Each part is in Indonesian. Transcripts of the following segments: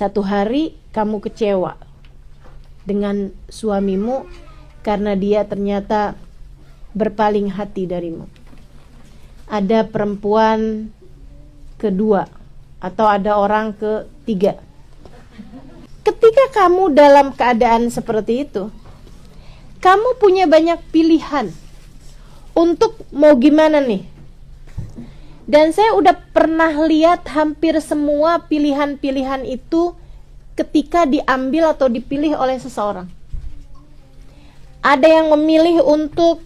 Satu hari kamu kecewa dengan suamimu karena dia ternyata berpaling hati darimu. Ada perempuan kedua atau ada orang ketiga. Ketika kamu dalam keadaan seperti itu, kamu punya banyak pilihan untuk mau gimana nih. Dan saya udah pernah lihat hampir semua pilihan-pilihan itu ketika diambil atau dipilih oleh seseorang. Ada yang memilih untuk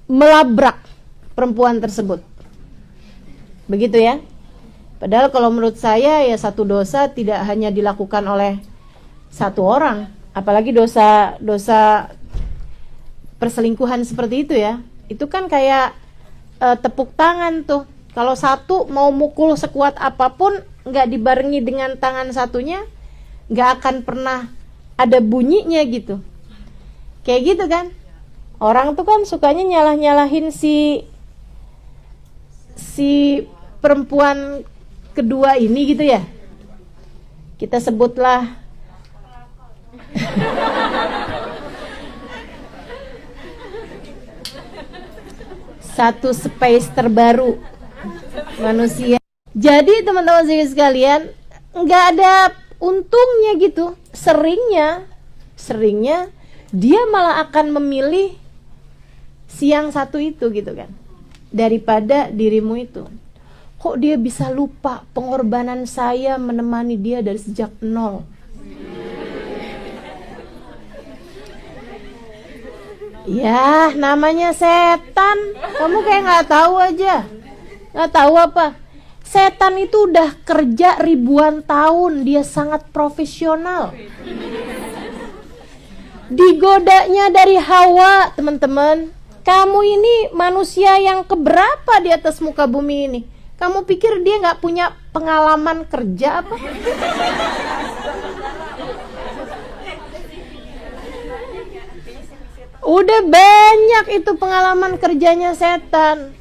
melabrak perempuan tersebut. Begitu ya. Padahal kalau menurut saya ya satu dosa tidak hanya dilakukan oleh satu orang, apalagi dosa perselingkuhan seperti itu ya. Itu kan kayak tepuk tangan tuh. Kalau satu mau mukul sekuat apapun, nggak dibarengi dengan tangan satunya, nggak akan pernah ada bunyinya gitu. Kayak gitu kan. Orang tuh kan sukanya nyalah-nyalahin si perempuan kedua ini gitu ya. Kita sebutlah satu space terbaru manusia. Jadi teman-teman sekalian, nggak ada untungnya gitu. Seringnya dia malah akan memilih si yang satu itu gitu kan, daripada dirimu itu. Kok dia bisa lupa pengorbanan saya menemani dia dari sejak nol. Ya, namanya setan. Kamu kayak nggak tahu aja. Nggak tahu apa. Setan itu udah kerja ribuan tahun. Dia sangat profesional. Digodanya dari Hawa, teman-teman. Kamu ini manusia yang keberapa di atas muka bumi ini? Kamu pikir dia nggak punya pengalaman kerja apa? Udah banyak itu pengalaman kerjanya setan.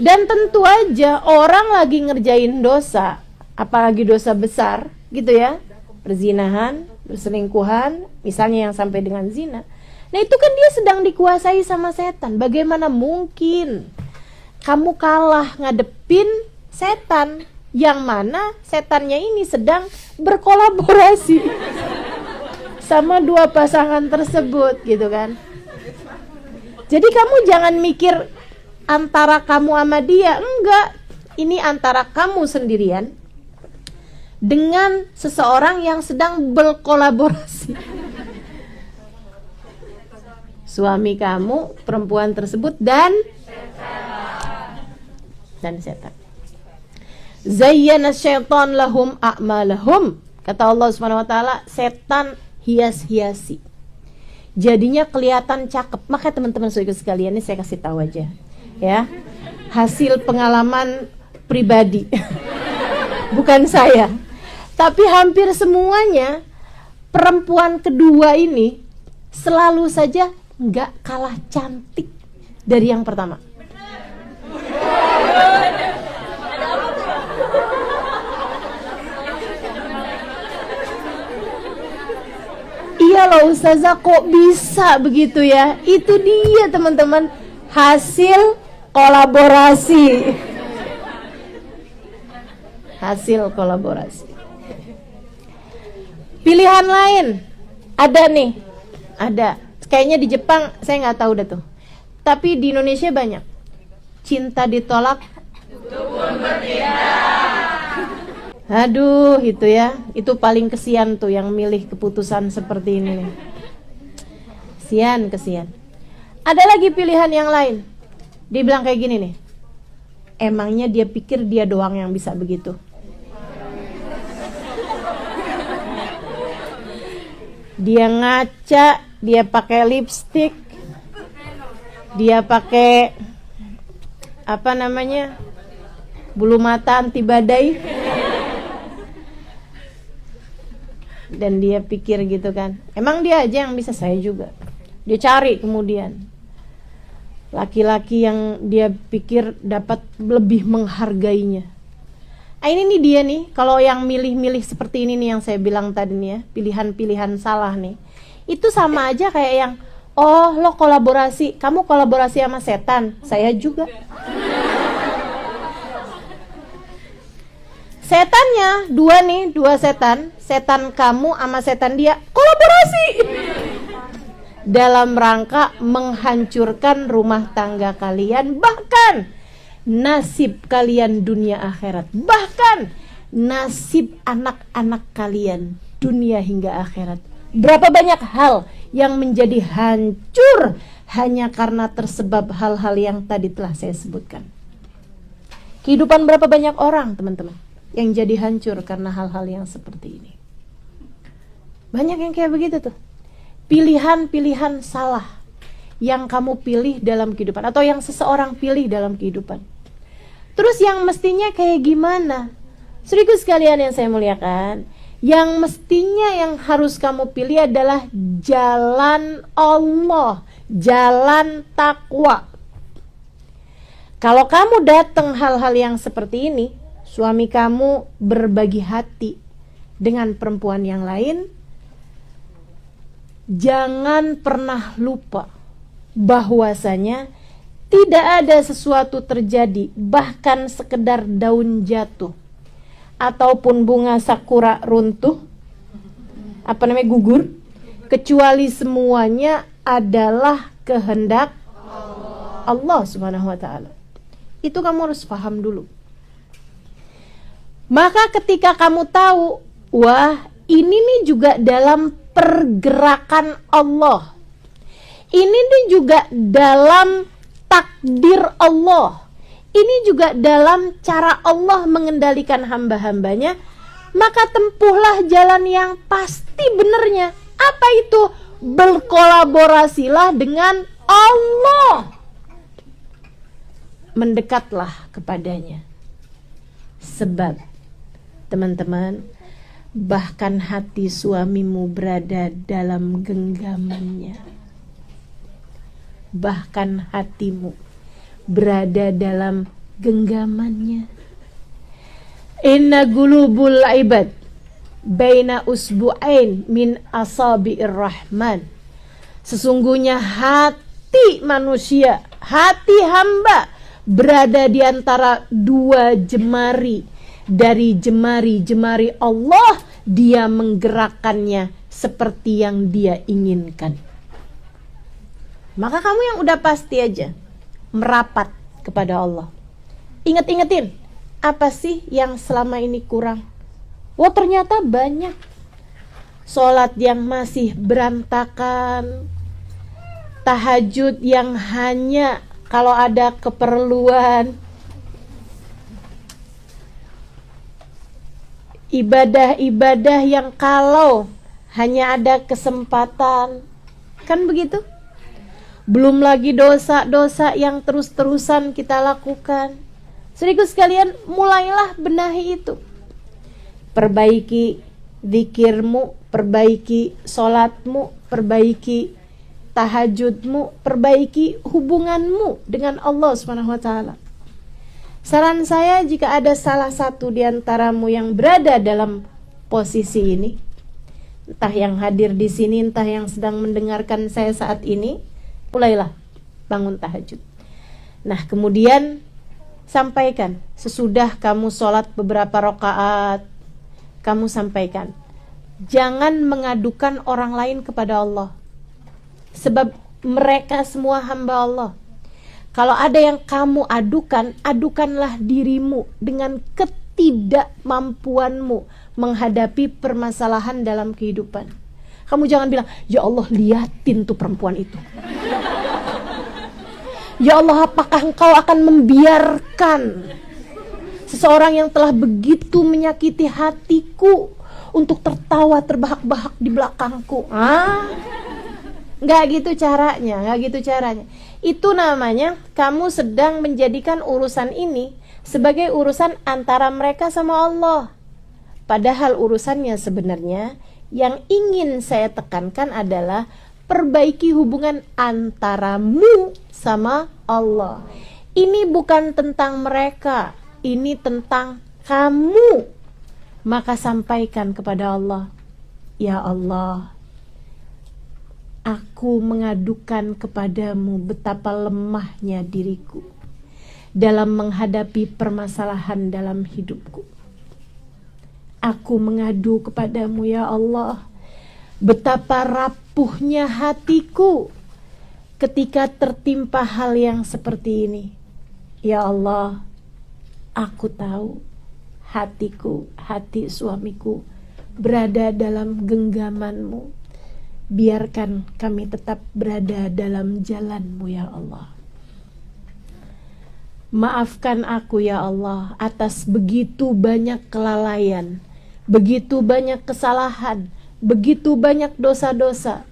Dan tentu aja orang lagi ngerjain dosa, apalagi dosa besar gitu ya, perzinahan, perselingkuhan, misalnya yang sampai dengan zina. Nah itu kan dia sedang dikuasai sama setan. Bagaimana mungkin kamu kalah ngadepin setan, yang mana setannya ini sedang berkolaborasi sama dua pasangan tersebut gitu kan. Jadi kamu jangan mikir antara kamu sama dia, enggak. Ini antara kamu sendirian dengan seseorang yang sedang berkolaborasi. Suami kamu, perempuan tersebut dan setan. Zayyana syaitan lahum a'malahum. Kata Allah Subhanahu wa taala, setan hias-hiasi. Jadinya kelihatan cakep. Maka teman-teman saudara sekalian, ini saya kasih tahu aja ya. Hasil pengalaman pribadi. Bukan saya. Tapi hampir semuanya perempuan kedua ini selalu saja nggak kalah cantik dari yang pertama. Iya loh Ustazah, kok bisa begitu ya? Itu dia teman-teman, hasil kolaborasi. Hasil kolaborasi. Pilihan lain ada nih, ada. Kayaknya di Jepang saya nggak tahu dah tuh. Tapi di Indonesia banyak. Cinta ditolak. Aduh, itu ya. Itu paling kesian tuh yang milih keputusan seperti ini nih. Kesian. Ada lagi pilihan yang lain. Dia bilang kayak gini nih. Emangnya dia pikir dia doang yang bisa begitu? Dia ngaca, dia pakai lipstick, dia pakai apa namanya, bulu mata anti badai, dan dia pikir gitu kan, emang dia aja yang bisa, saya juga. Dia cari kemudian laki-laki yang dia pikir dapat lebih menghargainya. Ini nih dia nih, kalau yang milih-milih seperti ini nih yang saya bilang tadi nih ya, pilihan-pilihan salah nih. Itu sama aja kayak yang, oh lo kolaborasi, kamu kolaborasi sama setan, saya juga. Setannya dua setan, setan kamu sama setan dia kolaborasi dalam rangka menghancurkan rumah tangga kalian, bahkan nasib kalian dunia akhirat, bahkan nasib anak-anak kalian dunia hingga akhirat. Berapa banyak hal yang menjadi hancur hanya karena tersebab hal-hal yang tadi telah saya sebutkan. Kehidupan berapa banyak orang, teman-teman, yang jadi hancur karena hal-hal yang seperti ini. Banyak yang kayak begitu tuh. Pilihan-pilihan salah yang kamu pilih dalam kehidupan, atau yang seseorang pilih dalam kehidupan. Terus yang mestinya kayak gimana? Saudaraku sekalian yang saya muliakan, yang mestinya yang harus kamu pilih adalah jalan Allah, jalan takwa. Kalau kamu datang hal-hal yang seperti ini, suami kamu berbagi hati dengan perempuan yang lain, jangan pernah lupa bahwasanya tidak ada sesuatu terjadi, bahkan sekedar daun jatuh ataupun bunga sakura runtuh, gugur, kecuali semuanya adalah kehendak Allah Subhanahu wa ta'ala. Itu kamu harus paham dulu. Maka ketika kamu tahu, wah ini nih juga dalam pergerakan Allah, ini nih juga dalam takdir Allah, ini juga dalam cara Allah mengendalikan hamba-hambanya, maka tempuhlah jalan yang pasti benernya. Apa itu? Berkolaborasilah dengan Allah, mendekatlah kepadanya. Sebab teman-teman, bahkan hati suamimu berada dalam genggamannya, bahkan hatimu berada dalam genggamannya. Inna qulubul ibad baina usbu'ain min asabi'ir rahman. Sesungguhnya hati manusia, hati hamba berada di antara dua jemari dari jemari-jemari Allah. Dia menggerakkannya seperti yang dia inginkan. Maka kamu yang udah pasti aja merapat kepada Allah. Ingat-ingatin, apa sih yang selama ini kurang? Wah, ternyata banyak. Sholat yang masih berantakan, tahajud yang hanya kalau ada keperluan, ibadah-ibadah yang kalau hanya ada kesempatan. Kan begitu? Belum lagi dosa-dosa yang terus-terusan kita lakukan. Saudaraku sekalian, mulailah benahi itu. Perbaiki zikirmu, perbaiki sholatmu, perbaiki tahajudmu, perbaiki hubunganmu dengan Allah SWT. Saran saya, jika ada salah satu di antaramu yang berada dalam posisi ini, entah yang hadir di sini, entah yang sedang mendengarkan saya saat ini, mulailah bangun tahajud. Nah, kemudian sampaikan sesudah kamu sholat beberapa rakaat, kamu sampaikan, jangan mengadukan orang lain kepada Allah, sebab mereka semua hamba Allah. Kalau ada yang kamu adukan, adukanlah dirimu dengan ketidakmampuanmu menghadapi permasalahan dalam kehidupan. Kamu jangan bilang, ya Allah liatin tuh perempuan itu, ya Allah apakah engkau akan membiarkan seseorang yang telah begitu menyakiti hatiku untuk tertawa terbahak-bahak di belakangku? Nggak gitu caranya, nggak gitu caranya. Itu namanya kamu sedang menjadikan urusan ini sebagai urusan antara mereka sama Allah. Padahal urusannya sebenarnya yang ingin saya tekankan adalah perbaiki hubungan antaramu sama Allah. Ini bukan tentang mereka, ini tentang kamu, maka sampaikan kepada Allah, ya Allah, aku mengadukan kepadamu betapa lemahnya diriku dalam menghadapi permasalahan dalam hidupku. Aku mengadu kepadamu, ya Allah, betapa rapuhnya hatiku ketika tertimpa hal yang seperti ini. Ya Allah, aku tahu hatiku, hati suamiku berada dalam genggaman-Mu. Biarkan kami tetap berada dalam jalan-Mu, ya Allah. Maafkan aku, ya Allah, atas begitu banyak kelalaian, begitu banyak kesalahan, begitu banyak dosa-dosa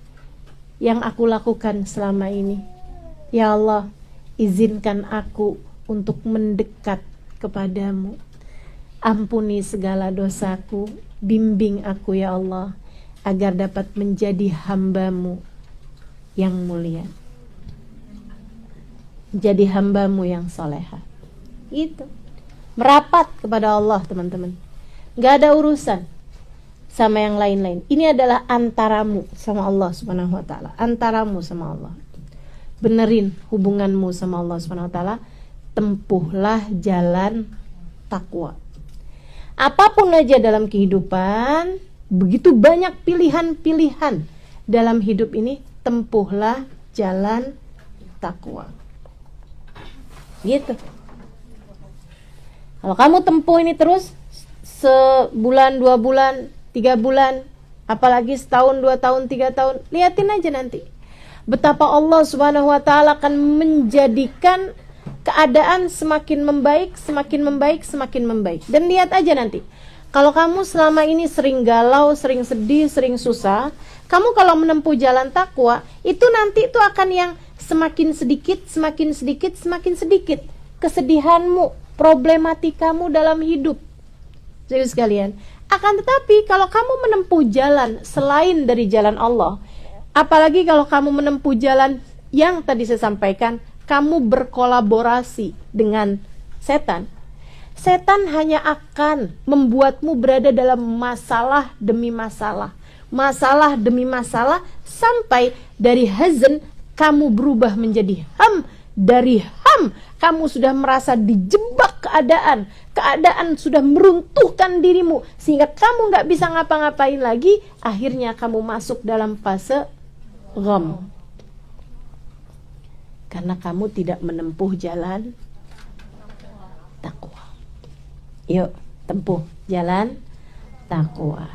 yang aku lakukan selama ini. Ya Allah, izinkan aku untuk mendekat kepadamu. Ampuni segala dosaku, bimbing aku, ya Allah, agar dapat menjadi hamba-Mu yang mulia, jadi hamba-Mu yang soleha. Itu merapat kepada Allah, teman-teman. Gak ada urusan sama yang lain-lain. Ini adalah antaramu sama Allah Subhanahu wa taala, antaramu sama Allah. Benerin hubunganmu sama Allah Subhanahu wa taala. Tempuhlah jalan takwa. Apapun aja dalam kehidupan, begitu banyak pilihan-pilihan dalam hidup ini, tempuhlah jalan takwa. Gitu. Kalau kamu tempuh ini terus, sebulan, 2 bulan, 3 bulan, apalagi setahun, 2 tahun, 3 tahun, lihatin aja nanti betapa Allah Subhanahu wa taala akan menjadikan keadaan semakin membaik, semakin membaik, semakin membaik. Dan lihat aja nanti, kalau kamu selama ini sering galau, sering sedih, sering susah, kamu kalau menempuh jalan takwa, itu nanti itu akan yang semakin sedikit, semakin sedikit, semakin sedikit kesedihanmu, problematikamu dalam hidup. Jadi sekalian, akan tetapi kalau kamu menempuh jalan selain dari jalan Allah, apalagi kalau kamu menempuh jalan yang tadi saya sampaikan, kamu berkolaborasi dengan setan. Setan hanya akan membuatmu berada dalam masalah demi masalah, masalah demi masalah, sampai dari hazan kamu berubah menjadi ham, dari ham kamu sudah merasa dijebak keadaan, keadaan sudah meruntuhkan dirimu sehingga kamu gak bisa ngapa-ngapain lagi. Akhirnya kamu masuk dalam fase gham, karena kamu tidak menempuh jalan takwa. Yuk, tempuh jalan takwa.